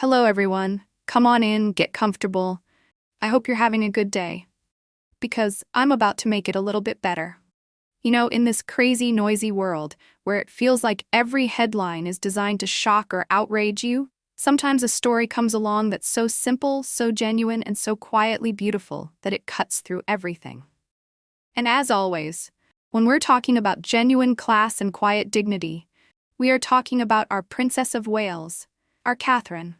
Hello, everyone. Come on in, get comfortable. I hope you're having a good day. Because I'm about to make it a little bit better. In this crazy, noisy world, where it feels like every headline is designed to shock or outrage you, sometimes a story comes along that's so simple, so genuine, and so quietly beautiful that it cuts through everything. And as always, when we're talking about genuine class and quiet dignity, we are talking about our Princess of Wales, our Catherine.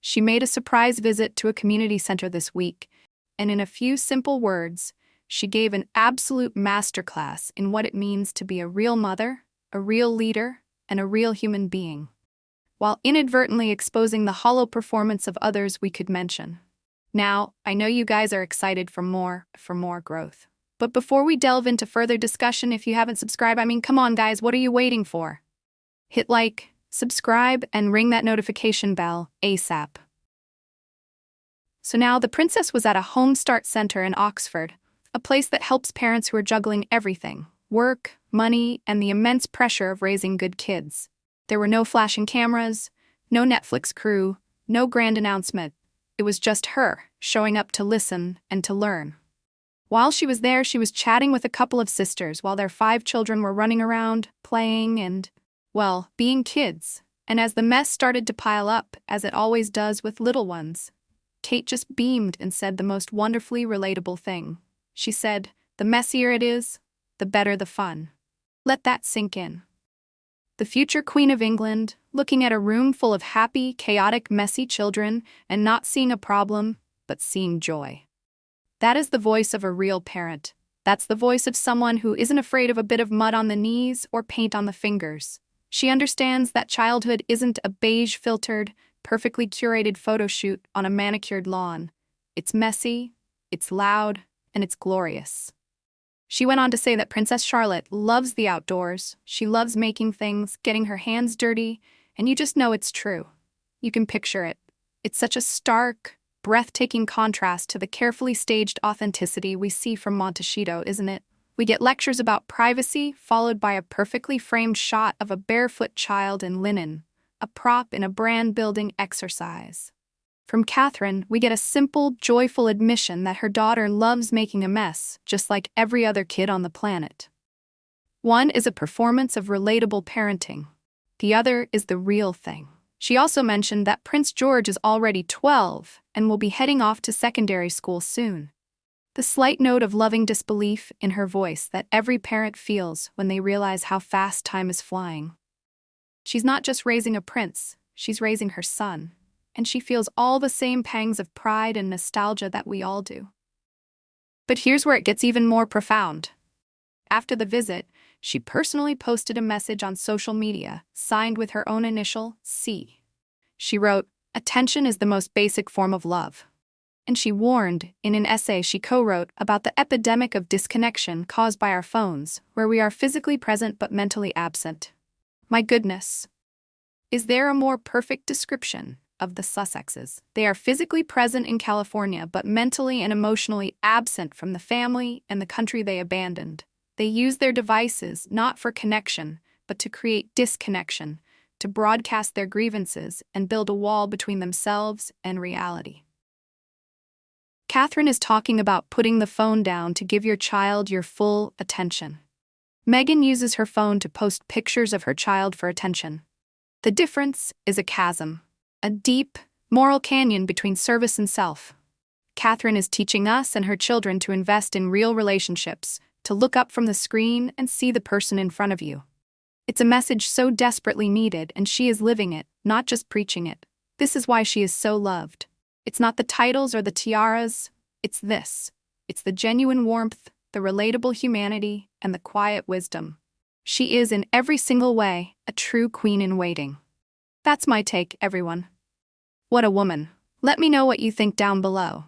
She made a surprise visit to a community center this week, and in a few simple words, she gave an absolute masterclass in what it means to be a real mother, a real leader, and a real human being, while inadvertently exposing the hollow performance of others we could mention. Now, I know you guys are excited for more growth. But before we delve into further discussion, if you haven't subscribed, come on guys, what are you waiting for? Hit like, subscribe, and ring that notification bell ASAP. So now the princess was at a Home Start Center in Oxford, a place that helps parents who are juggling everything: work, money, and the immense pressure of raising good kids. There were no flashing cameras, no Netflix crew, no grand announcement. It was just her, showing up to listen and to learn. While she was there, she was chatting with a couple of sisters while their 5 children were running around, playing and, well, being kids. And as the mess started to pile up, as it always does with little ones, Kate just beamed and said the most wonderfully relatable thing. She said, "The messier it is, the better the fun." Let that sink in. The future Queen of England, looking at a room full of happy, chaotic, messy children and not seeing a problem, but seeing joy. That is the voice of a real parent. That's the voice of someone who isn't afraid of a bit of mud on the knees or paint on the fingers. She understands that childhood isn't a beige-filtered, perfectly curated photo shoot on a manicured lawn. It's messy, it's loud, and it's glorious. She went on to say that Princess Charlotte loves the outdoors. She loves making things, getting her hands dirty, and you just know it's true. You can picture it. It's such a stark, breathtaking contrast to the carefully staged authenticity we see from Montecito, isn't it? We get lectures about privacy, followed by a perfectly framed shot of a barefoot child in linen, a prop in a brand-building exercise. From Catherine, we get a simple, joyful admission that her daughter loves making a mess, just like every other kid on the planet. One is a performance of relatable parenting. The other is the real thing. She also mentioned that Prince George is already 12 and will be heading off to secondary school soon. The slight note of loving disbelief in her voice that every parent feels when they realize how fast time is flying. She's not just raising a prince, she's raising her son, and she feels all the same pangs of pride and nostalgia that we all do. But here's where it gets even more profound. After the visit, she personally posted a message on social media, signed with her own initial, C. She wrote, "Attention is the most basic form of love." And she warned, in an essay she co-wrote, about the epidemic of disconnection caused by our phones, where we are physically present but mentally absent. My goodness. Is there a more perfect description of the Sussexes? They are physically present in California but mentally and emotionally absent from the family and the country they abandoned. They use their devices not for connection, but to create disconnection, to broadcast their grievances and build a wall between themselves and reality. Catherine is talking about putting the phone down to give your child your full attention. Meghan uses her phone to post pictures of her child for attention. The difference is a chasm, a deep, moral canyon between service and self. Catherine is teaching us and her children to invest in real relationships, to look up from the screen and see the person in front of you. It's a message so desperately needed, and she is living it, not just preaching it. This is why she is so loved. It's not the titles or the tiaras, it's this. It's the genuine warmth, the relatable humanity, and the quiet wisdom. She is, in every single way, a true queen in waiting. That's my take, everyone. What a woman. Let me know what you think down below.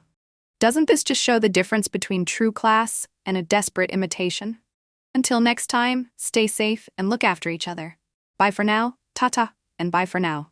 Doesn't this just show the difference between true class and a desperate imitation? Until next time, stay safe and look after each other. Bye for now, ta-ta, and bye for now.